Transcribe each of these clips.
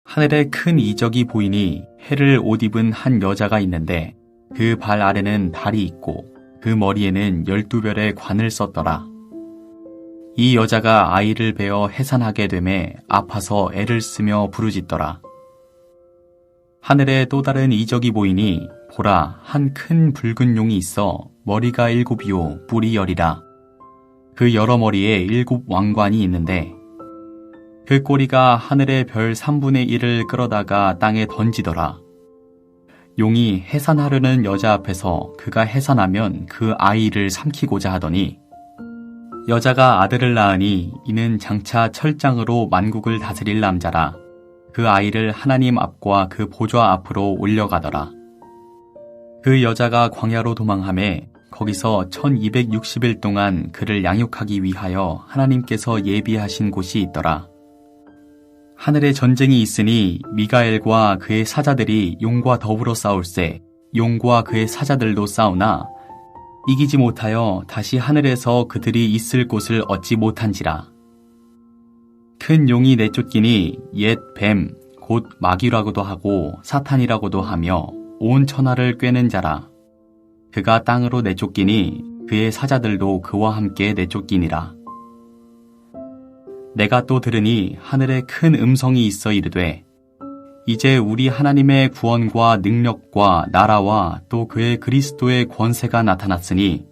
하늘에 큰 이적이 보이니 해를 옷 입은 한 여자가 있는데 그 발 아래는 달이 있고 그 머리에는 12별의 관을 썼더라. 이 여자가 아이를 베어 해산하게 되매 아파서 애를 쓰며 부르짖더라. 하늘에 또 다른 이적이 보이니 보라, 한 큰 붉은 용이 있어 머리가 7이요 뿔이 10이라. 그 여러 머리에 7 왕관이 있는데 그 꼬리가 하늘의 별 3분의 1을 끌어다가 땅에 던지더라. 용이 해산하려는 여자 앞에서 그가 해산하면 그 아이를 삼키고자 하더니 여자가 아들을 낳으니 이는 장차 철장으로 만국을 다스릴 남자라. 그 아이를 하나님 앞과 그 보좌 앞으로 올려가더라. 그 여자가 광야로 도망하매 거기서 1260일 동안 그를 양육하기 위하여 하나님께서 예비하신 곳이 있더라. 하늘에 전쟁이 있으니 미가엘과 그의 사자들이 용과 더불어 싸울세 용과 그의 사자들도 싸우나 이기지 못하여 다시 하늘에서 그들이 있을 곳을 얻지 못한지라. 큰 용이 내쫓기니 옛 뱀, 곧 마귀라고도 하고 사탄이라고도 하며 온 천하를 꿰는 자라. 그가 땅으로 내쫓기니 그의 사자들도 그와 함께 내쫓기니라. 내가 또 들으니 하늘에 큰 음성이 있어 이르되 이제 우리 하나님의 구원과 능력과 나라와 또 그의 그리스도의 권세가 나타났으니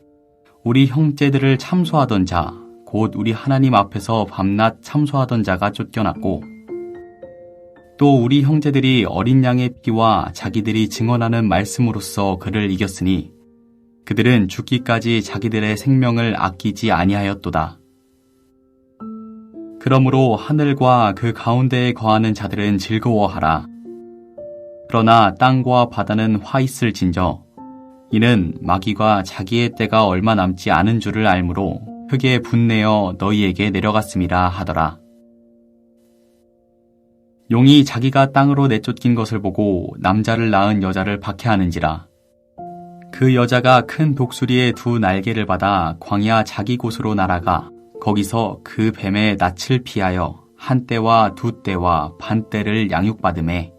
우리 형제들을 참소하던 자, 곧 우리 하나님 앞에서 밤낮 참소하던 자가 쫓겨났고 또 우리 형제들이 어린 양의 피와 자기들이 증언하는 말씀으로써 그를 이겼으니 그들은 죽기까지 자기들의 생명을 아끼지 아니하였도다. 그러므로 하늘과 그 가운데에 거하는 자들은 즐거워하라. 그러나 땅과 바다는 화 있을진저 이는 마귀가 자기의 때가 얼마 남지 않은 줄을 알므로 흙에 분내어 너희에게 내려갔음이라 하더라. 용이 자기가 땅으로 내쫓긴 것을 보고 남자를 낳은 여자를 박해하는지라. 그 여자가 큰 독수리의 2 날개를 받아 광야 자기 곳으로 날아가 거기서 그 뱀의 낯을 피하여 1때와 2때와 반때를 양육받음에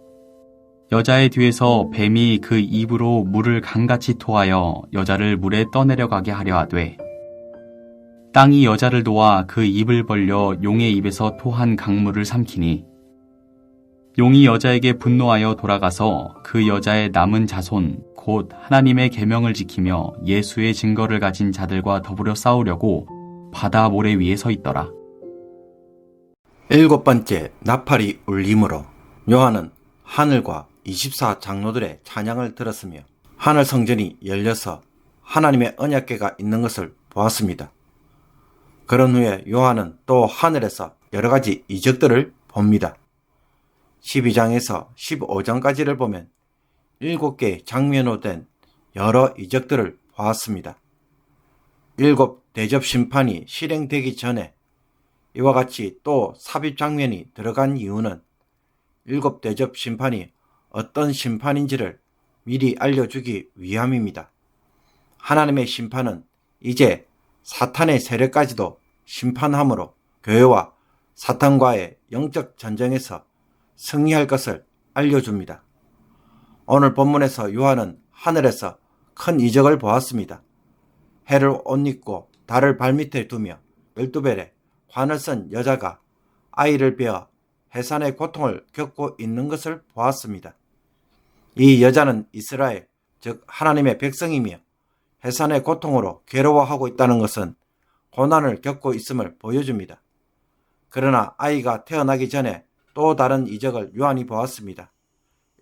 여자의 뒤에서 뱀이 그 입으로 물을 강같이 토하여 여자를 물에 떠내려가게 하려 하되 땅이 여자를 도와 그 입을 벌려 용의 입에서 토한 강물을 삼키니 용이 여자에게 분노하여 돌아가서 그 여자의 남은 자손 곧 하나님의 계명을 지키며 예수의 증거를 가진 자들과 더불어 싸우려고 바다 모래 위에 서 있더라. 7번째 나팔이 울림으로 요한은 하늘과 24 장로들의 찬양을 들었으며 하늘 성전이 열려서 하나님의 언약궤가 있는 것을 보았습니다. 그런 후에 요한은 또 하늘에서 여러 가지 이적들을 봅니다. 12장에서 15장까지를 보면 7개의 장면으로 된 여러 이적들을 보았습니다. 7 대접 심판이 실행되기 전에 이와 같이 또 삽입 장면이 들어간 이유는 7 대접 심판이 어떤 심판인지를 미리 알려주기 위함입니다. 하나님의 심판은 이제 사탄의 세력까지도 심판함으로 교회와 사탄과의 영적 전쟁에서 승리할 것을 알려줍니다. 오늘 본문에서 요한은 하늘에서 큰 이적을 보았습니다. 해를 옷 입고 달을 발밑에 두며 12별의 관을 쓴 여자가 아이를 베어 해산의 고통을 겪고 있는 것을 보았습니다. 이 여자는 이스라엘, 즉 하나님의 백성이며 해산의 고통으로 괴로워하고 있다는 것은 고난을 겪고 있음을 보여줍니다. 그러나 아이가 태어나기 전에 또 다른 이적을 요한이 보았습니다.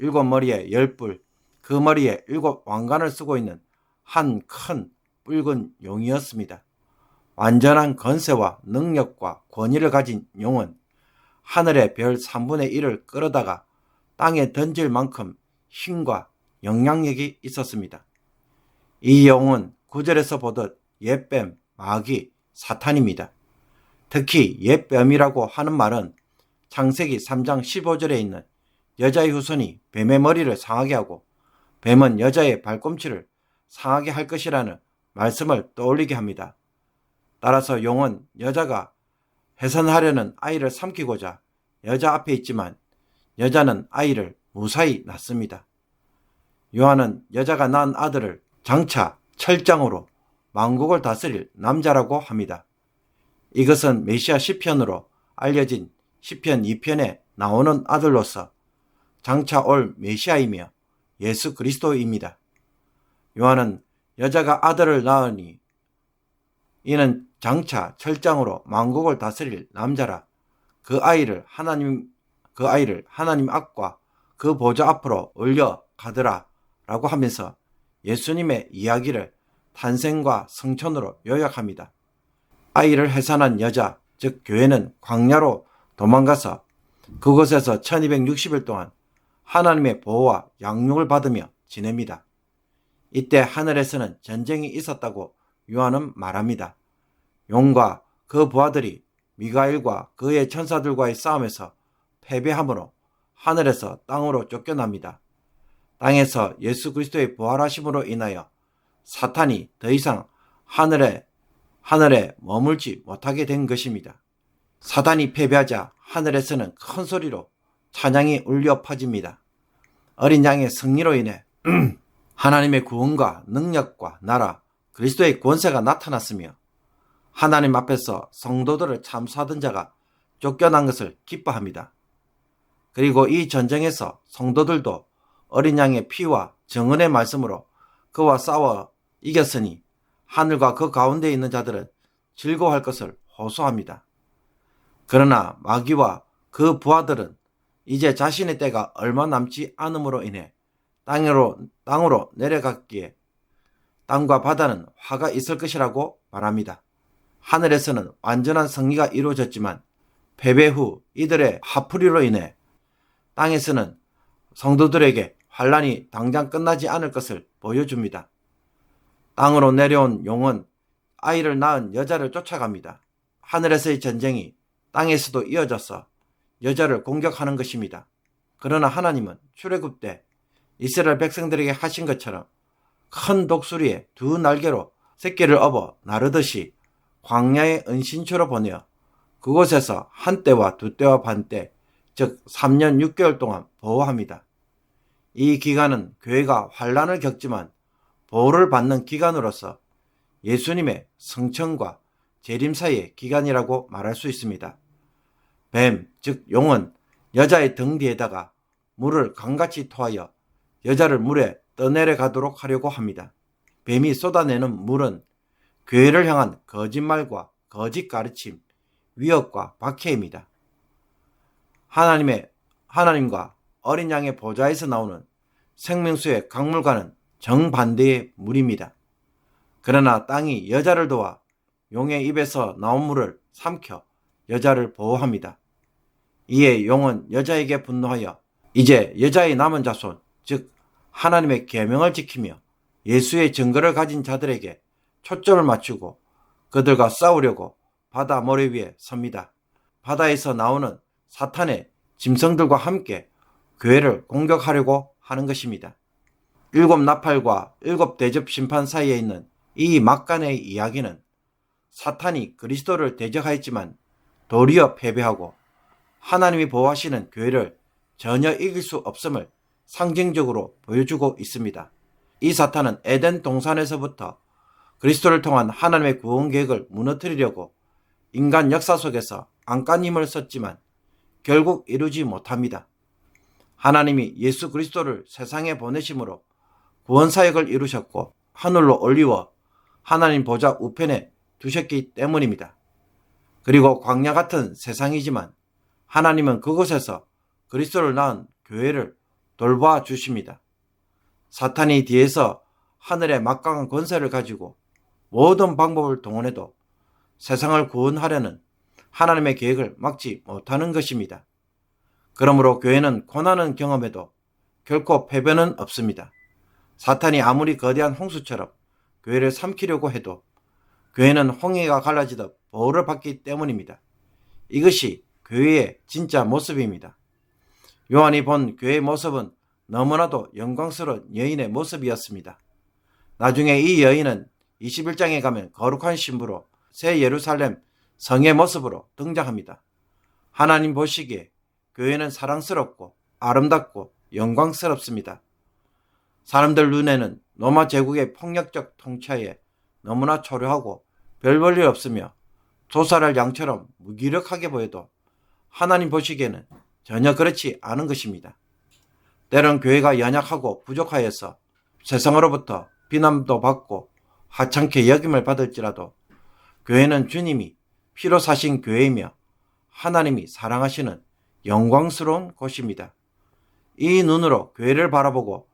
7머리에 10뿔, 그 머리에 7 왕관을 쓰고 있는 한 큰 붉은 용이었습니다. 완전한 권세와 능력과 권위를 가진 용은 하늘의 별 3분의 1을 끌어다가 땅에 던질 만큼 힘과 영향력이 있었습니다. 이 용은 9절에서 보듯 옛뱀, 마귀, 사탄입니다. 특히 옛뱀이라고 하는 말은 창세기 3장 15절에 있는 여자의 후손이 뱀의 머리를 상하게 하고 뱀은 여자의 발꿈치를 상하게 할 것이라는 말씀을 떠올리게 합니다. 따라서 용은 여자가 해산하려는 아이를 삼키고자 여자 앞에 있지만 여자는 아이를 무사히 낳습니다. 요한은 여자가 낳은 아들을 장차 철장으로 만국을 다스릴 남자라고 합니다. 이것은 메시아 시편으로 알려진 시편 2편에 나오는 아들로서 장차 올 메시아이며 예수 그리스도입니다. 요한은 여자가 아들을 낳으니 이는 장차 철장으로 만국을 다스릴 남자라 그 아이를 하나님 앞과 그 보좌 앞으로 올려 가더라 라고 하면서 예수님의 이야기를 탄생과 성천으로 요약합니다. 아이를 해산한 여자, 즉 교회는 광야로 도망가서 그곳에서 1260일 동안 하나님의 보호와 양육을 받으며 지냅니다. 이때 하늘에서는 전쟁이 있었다고 요한은 말합니다. 용과 그 부하들이 미가엘과 그의 천사들과의 싸움에서 패배함으로 하늘에서 땅으로 쫓겨납니다. 땅에서 예수 그리스도의 부활하심으로 인하여 사탄이 더 이상 하늘에 머물지 못하게 된 것입니다. 사탄이 패배하자 하늘에서는 큰 소리로 찬양이 울려 퍼집니다. 어린 양의 승리로 인해 하나님의 구원과 능력과 나라, 그리스도의 권세가 나타났으며 하나님 앞에서 성도들을 참수하던 자가 쫓겨난 것을 기뻐합니다. 그리고 이 전쟁에서 성도들도 어린 양의 피와 정언의 말씀으로 그와 싸워 이겼으니 하늘과 그 가운데 있는 자들은 즐거워할 것을 호소합니다. 그러나 마귀와 그 부하들은 이제 자신의 때가 얼마 남지 않음으로 인해 땅으로 내려갔기에 땅과 바다는 화가 있을 것이라고 말합니다. 하늘에서는 완전한 승리가 이루어졌지만 패배 후 이들의 화풀이로 인해 땅에서는 성도들에게 환란이 당장 끝나지 않을 것을 보여줍니다. 땅으로 내려온 용은 아이를 낳은 여자를 쫓아갑니다. 하늘에서의 전쟁이 땅에서도 이어져서 여자를 공격하는 것입니다. 그러나 하나님은 출애굽 때 이스라엘 백성들에게 하신 것처럼 큰 독수리의 두 날개로 새끼를 업어 나르듯이 광야의 은신처로 보내어 그곳에서 한 때와 두 때와 반 때, 즉 3년 6개월 동안 보호합니다. 이 기간은 교회가 환란을 겪지만 보호를 받는 기간으로서 예수님의 성천과 재림 사이의 기간이라고 말할 수 있습니다. 뱀, 즉 용은 여자의 등 뒤에다가 물을 강같이 토하여 여자를 물에 떠내려가도록 하려고 합니다. 뱀이 쏟아내는 물은 교회를 향한 거짓말과 거짓 가르침, 위협과 박해입니다. 하나님과 어린 양의 보좌에서 나오는 생명수의 강물과는 정반대의 물입니다. 그러나 땅이 여자를 도와 용의 입에서 나온 물을 삼켜 여자를 보호합니다. 이에 용은 여자에게 분노하여 이제 여자의 남은 자손, 즉 하나님의 계명을 지키며 예수의 증거를 가진 자들에게 초점을 맞추고 그들과 싸우려고 바다 모래 위에 섭니다. 바다에서 나오는 사탄의 짐승들과 함께 교회를 공격하려고 하는 것입니다. 7 나팔과 7 대접 심판 사이에 있는 이 막간의 이야기는 사탄이 그리스도를 대적하였지만 도리어 패배하고 하나님이 보호하시는 교회를 전혀 이길 수 없음을 상징적으로 보여주고 있습니다. 이 사탄은 에덴 동산에서부터 그리스도를 통한 하나님의 구원 계획을 무너뜨리려고 인간 역사 속에서 안간힘을 썼지만 결국 이루지 못합니다. 하나님이 예수 그리스도를 세상에 보내심으로 구원 사역을 이루셨고 하늘로 올리워 하나님 보좌 우편에 두셨기 때문입니다. 그리고 광야 같은 세상이지만 하나님은 그곳에서 그리스도를 낳은 교회를 돌봐 주십니다. 사탄이 뒤에서 하늘의 막강한 권세를 가지고 모든 방법을 동원해도 세상을 구원하려는 하나님의 계획을 막지 못하는 것입니다. 그러므로 교회는 고난은 경험해도 결코 패배는 없습니다. 사탄이 아무리 거대한 홍수처럼 교회를 삼키려고 해도 교회는 홍해가 갈라지듯 보호를 받기 때문입니다. 이것이 교회의 진짜 모습입니다. 요한이 본 교회의 모습은 너무나도 영광스러운 여인의 모습이었습니다. 나중에 이 여인은 21장에 가면 거룩한 신부로 새 예루살렘 성의 모습으로 등장합니다. 하나님 보시기에 교회는 사랑스럽고 아름답고 영광스럽습니다. 사람들 눈에는 로마 제국의 폭력적 통치하에 너무나 초라하고 별 볼 일 없으며 도살할 양처럼 무기력하게 보여도 하나님 보시기에는 전혀 그렇지 않은 것입니다. 때론 교회가 연약하고 부족하여서 세상으로부터 비난도 받고 하찮게 여김을 받을지라도 교회는 주님이 피로 사신 교회이며 하나님이 사랑하시는 영광스러운 곳입니다. 이 눈으로 교회를 바라보고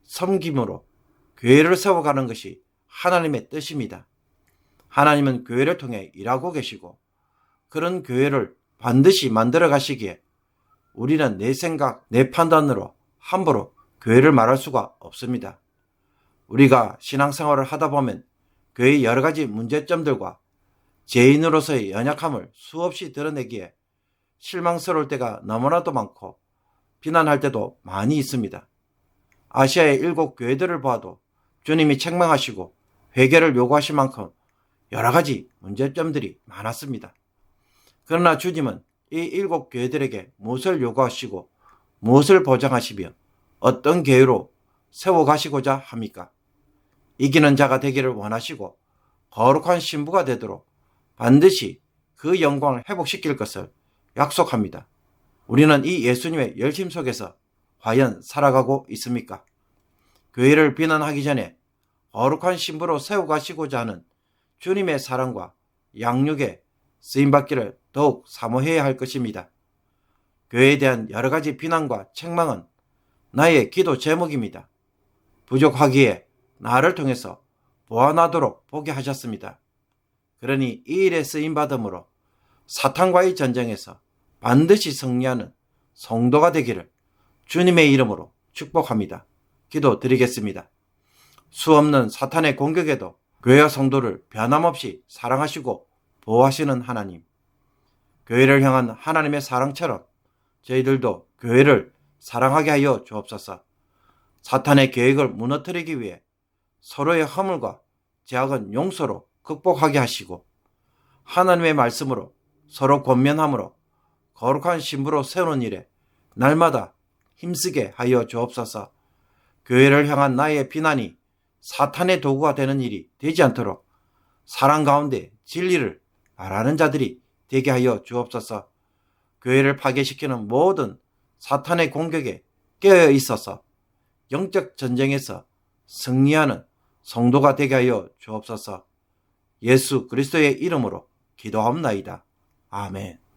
섬김으로 교회를 세워가는 것이 하나님의 뜻입니다. 하나님은 교회를 통해 일하고 계시고 그런 교회를 반드시 만들어 가시기에 우리는 내 생각, 내 판단으로 함부로 교회를 말할 수가 없습니다. 우리가 신앙생활을 하다 보면 교회의 여러 가지 문제점들과 죄인으로서의 연약함을 수없이 드러내기에 실망스러울 때가 너무나도 많고 비난할 때도 많이 있습니다. 아시아의 7 교회들을 보아도 주님이 책망하시고 회개를 요구하실 만큼 여러 가지 문제점들이 많았습니다. 그러나 주님은 이 7 교회들에게 무엇을 요구하시고 무엇을 보장하시며 어떤 교회로 세워가시고자 합니까? 이기는 자가 되기를 원하시고 거룩한 신부가 되도록 반드시 그 영광을 회복시킬 것을 약속합니다. 우리는 이 예수님의 열심 속에서 과연 살아가고 있습니까? 교회를 비난하기 전에 거룩한 신부로 세워가시고자 하는 주님의 사랑과 양육에 쓰임받기를 더욱 사모해야 할 것입니다. 교회에 대한 여러 가지 비난과 책망은 나의 기도 제목입니다. 부족하기에 나를 통해서 보완하도록 보게 하셨습니다. 그러니 이 일에 쓰임받음으로 사탄과의 전쟁에서 반드시 승리하는 성도가 되기를 주님의 이름으로 축복합니다. 기도드리겠습니다. 수없는 사탄의 공격에도 교회와 성도를 변함없이 사랑하시고 보호하시는 하나님, 교회를 향한 하나님의 사랑처럼 저희들도 교회를 사랑하게 하여 주옵소서. 사탄의 계획을 무너뜨리기 위해 서로의 허물과 죄악은 용서로 극복하게 하시고 하나님의 말씀으로 서로 권면함으로 거룩한 신부로 세우는 일에 날마다 힘쓰게 하여 주옵소서. 교회를 향한 나의 비난이 사탄의 도구가 되는 일이 되지 않도록 사랑 가운데 진리를 말하는 자들이 되게 하여 주옵소서. 교회를 파괴시키는 모든 사탄의 공격에 깨어 있어서 영적 전쟁에서 승리하는 성도가 되게 하여 주옵소서. 예수 그리스도의 이름으로 기도하옵나이다. 아멘.